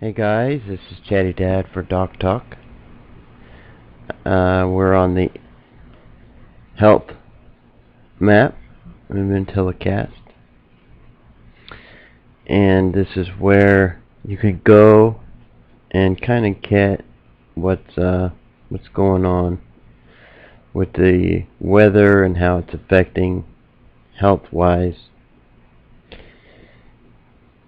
Hey guys, this is Chatty Dad for Doc Talk. We're on the health map. We've been telecast, and this is where you can go and kind of get what's going on with the weather and how it's affecting health-wise.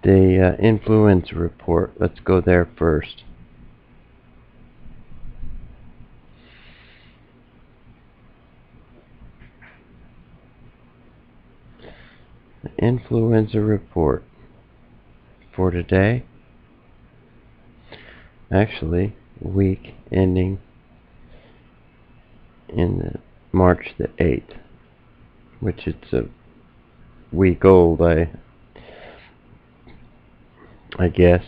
The influenza report. Let's go there first. The influenza report for today. Actually, week ending in March the 8th, which it's a week old, I guess.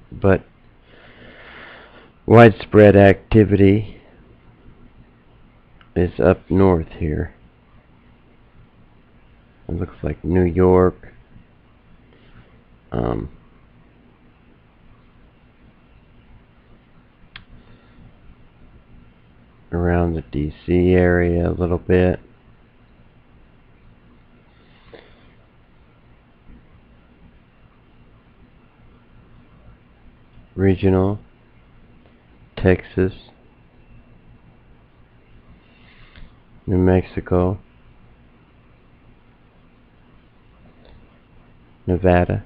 But widespread activity is up north here. It looks like New York, around the DC area a little bit. Regional, Texas, New Mexico, Nevada,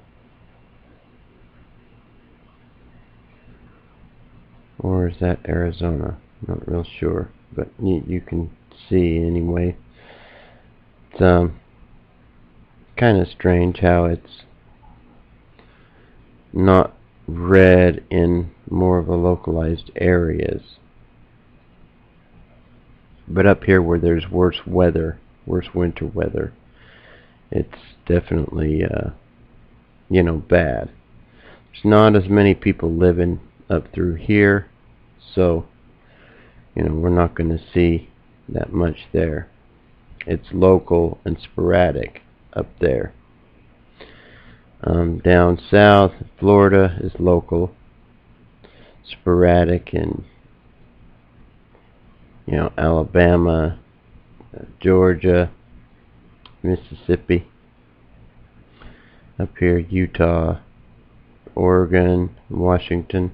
or is that Arizona? Not real sure, but you can see anyway. It's kind of strange how it's not red in more of a localized areas, but up here where there's worse winter weather, it's definitely bad. There's not as many people living up through here, so we're not going to see that much there. It's local and sporadic up there. Down south, Florida is local, sporadic, and Alabama, Georgia, Mississippi. Up here, Utah, Oregon, Washington.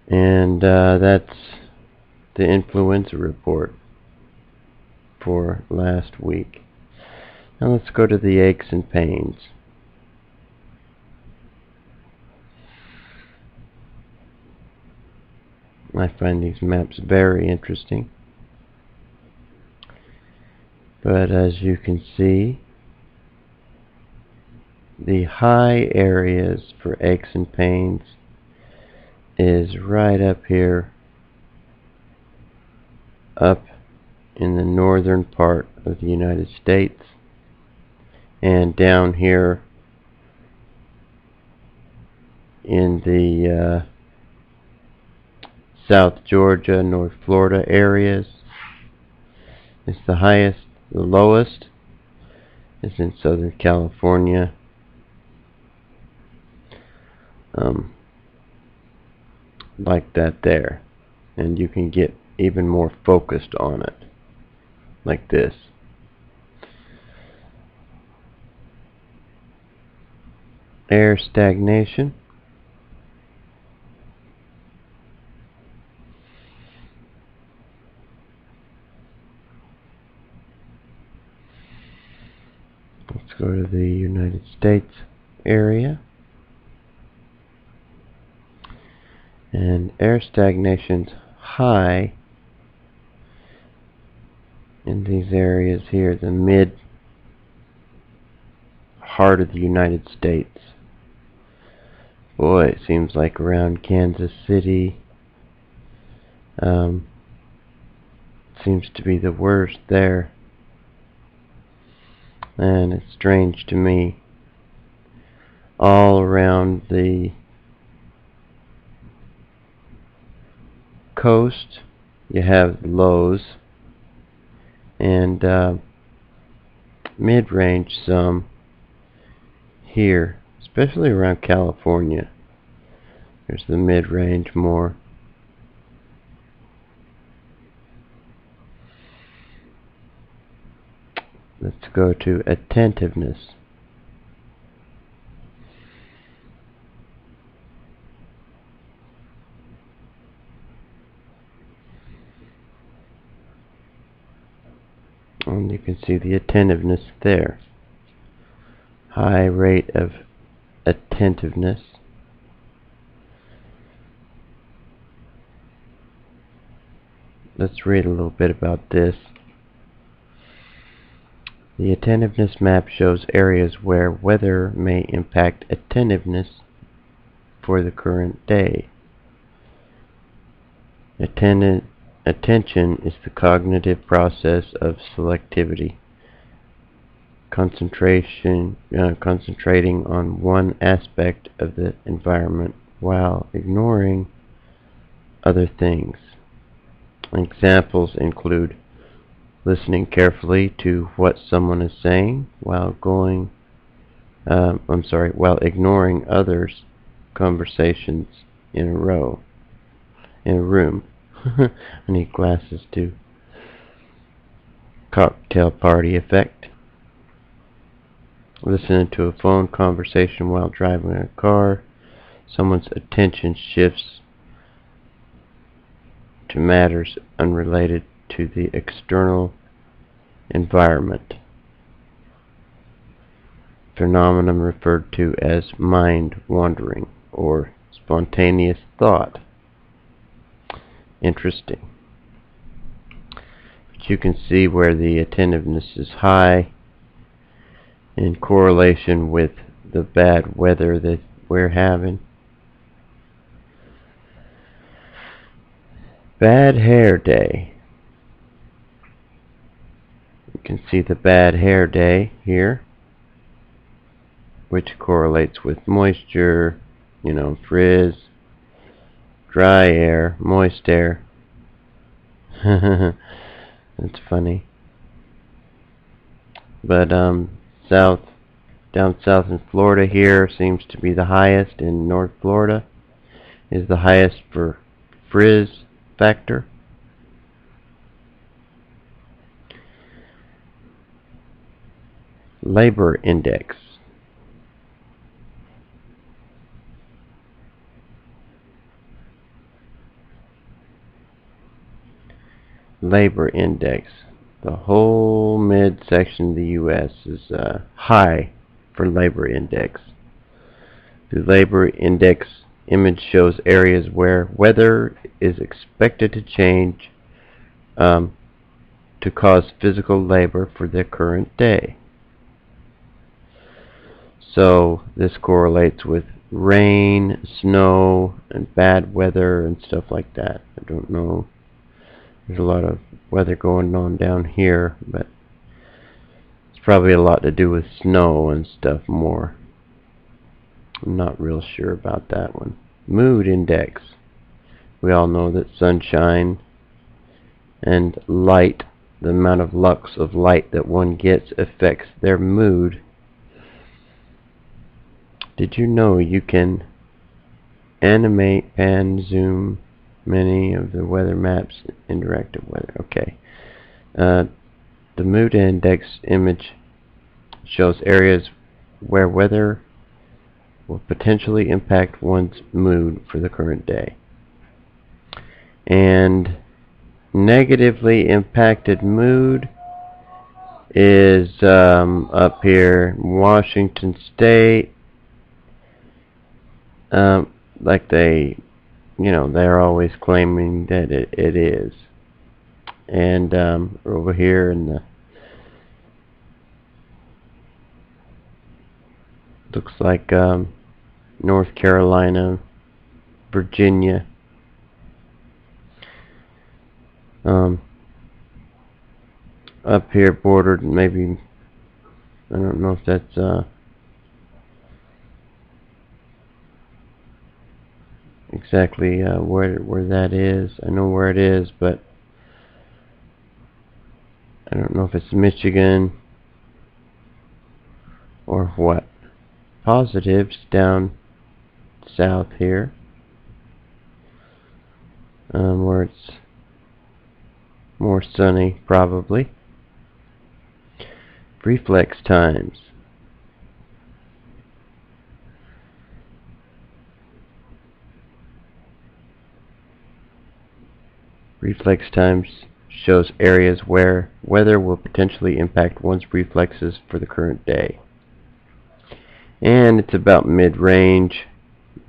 And that's the influenza report for last week. Now let's go to the aches and pains. I find these maps very interesting. But as you can see, the high areas for aches and pains is right up here, up in the northern part of the United States, and down here in the South Georgia, North Florida areas. It's the highest. The lowest is in Southern California. Like that there, and you can get even more focused on it like this. Air stagnation. Let's go to the United States area. And air stagnation's high in these areas here, the mid heart of the United States. Boy, it seems like around Kansas City seems to be the worst there. And it's strange to me, all around the coast you have lows, and mid-range some here especially around California. There's the mid-range more. Let's go to attentiveness. And you can see the attentiveness there. High rate of attentiveness. Let's read a little bit about this. The attentiveness map shows areas where weather may impact attentiveness for the current day. Attention is the cognitive process of selectivity, concentrating on one aspect of the environment while ignoring other things. Examples include listening carefully to what someone is saying while ignoring others' conversations in a room. I need glasses too. Cocktail party effect. Listening to a phone conversation while driving a car. Someone's attention shifts to matters unrelated to the external environment. Phenomenon referred to as mind wandering or spontaneous thought. Interesting. But you can see where the attentiveness is high in correlation with the bad weather that we're having. Bad hair day. You can see the bad hair day here, which correlates with moisture, frizz, dry air, moist air. That's funny. But down south in Florida here seems to be the highest. In North Florida is the highest for frizz factor. Labor index. Labor index. The whole midsection of the U.S. is high for labor index. The labor index image shows areas where weather is expected to change to cause physical labor for the current day. So this correlates with rain, snow, and bad weather and stuff like that. I don't know. There's a lot of weather going on down here, but it's probably a lot to do with snow and stuff more. I'm not real sure about that one. Mood index. We all know that sunshine and light, the amount of lux of light that one gets, affects their mood. Did you know you can animate, pan, zoom many of the weather maps, interactive weather? Okay. The mood index image shows areas where weather will potentially impact one's mood for the current day. And negatively impacted mood is up here, Washington State. Like they're always claiming that it is. And over here in the looks like North Carolina, Virginia. Up here bordered, maybe, I don't know if that's exactly where that is. I know where it is, but I don't know if it's Michigan or what. positives down south here, where it's more sunny probably. Reflex times. Reflex times shows areas where weather will potentially impact one's reflexes for the current day. And it's about mid-range,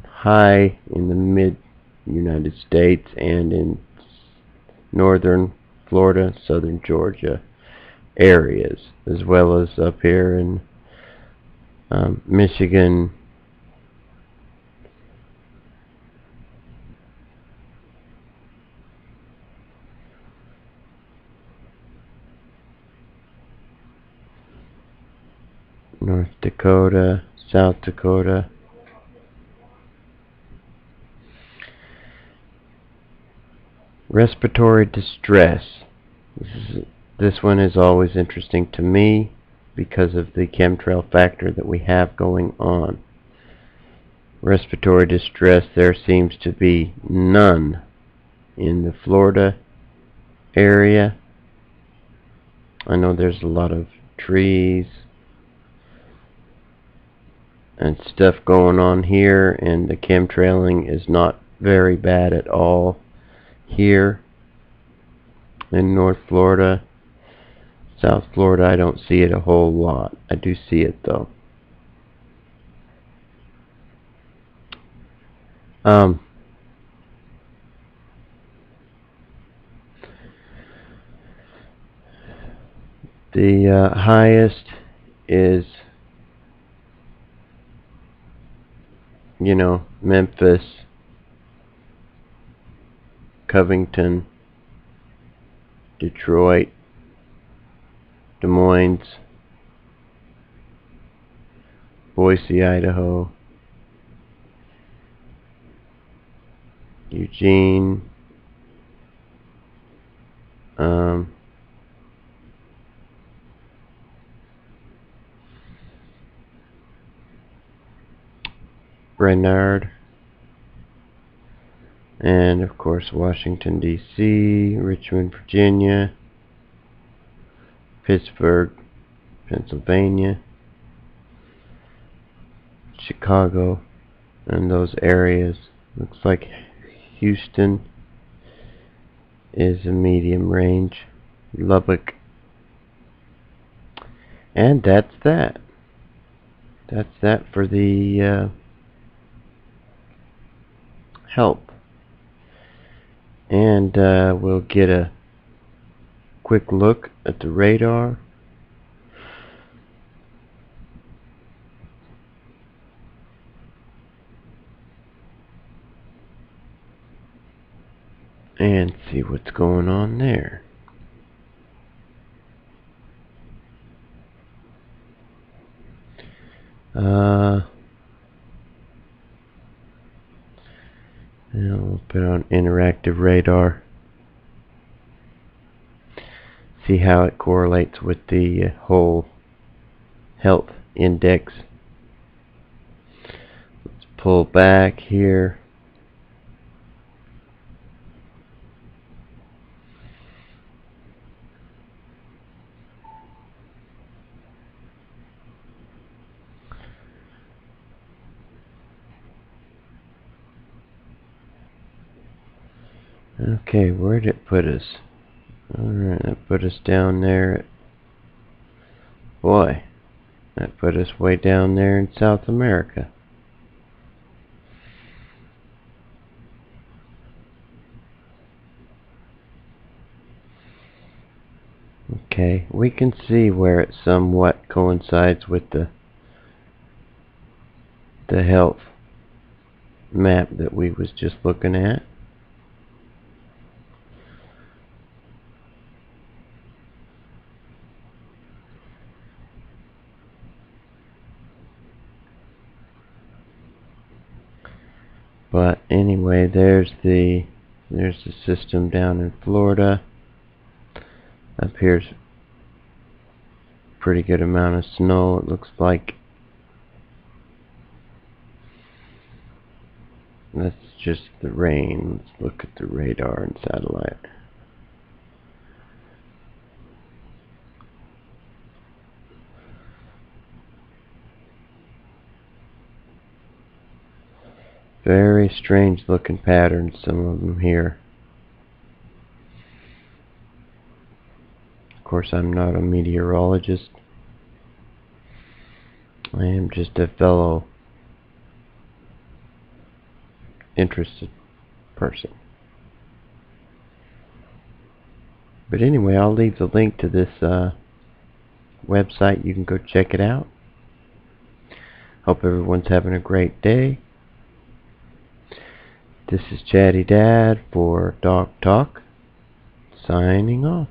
high in the mid-United States and in northern Florida, southern Georgia areas, as well as up here in Michigan, North Dakota, South Dakota. Respiratory distress. This one is always interesting to me because of the chemtrail factor that we have going on. Respiratory distress, there seems to be none in the Florida area. I know there's a lot of trees and stuff going on here, and the chemtrailing is not very bad at all here in North Florida. South Florida, I don't see it a whole lot. I do see it though. The highest is, Memphis, Covington, Detroit, Des Moines, Boise, Idaho, Eugene, Brainerd, and of course Washington, D.C., Richmond, Virginia, Pittsburgh, Pennsylvania, Chicago, and those areas. Looks like Houston is a medium range, Lubbock, and that's that. That's that for the help. And we'll get a quick look at the radar. And see what's going on there. And we'll put on interactive radar. See how it correlates with the whole health index. Let's pull back here. Okay, where did it put us? Alright, that put us down there. Boy, that put us way down there in South America. Okay, we can see where it somewhat coincides with the health map that we was just looking at. But anyway, there's the system down in Florida. Up here's pretty good amount of snow. It looks like That's just the rain. Let's look at the radar and satellite. Very strange looking patterns, some of them here. Of course, I'm not a meteorologist. I am just a fellow interested person. But anyway, I'll leave the link to this website. You can go check it out. Hope everyone's having a great day. This is Chatty Dad for Dog Talk, signing off.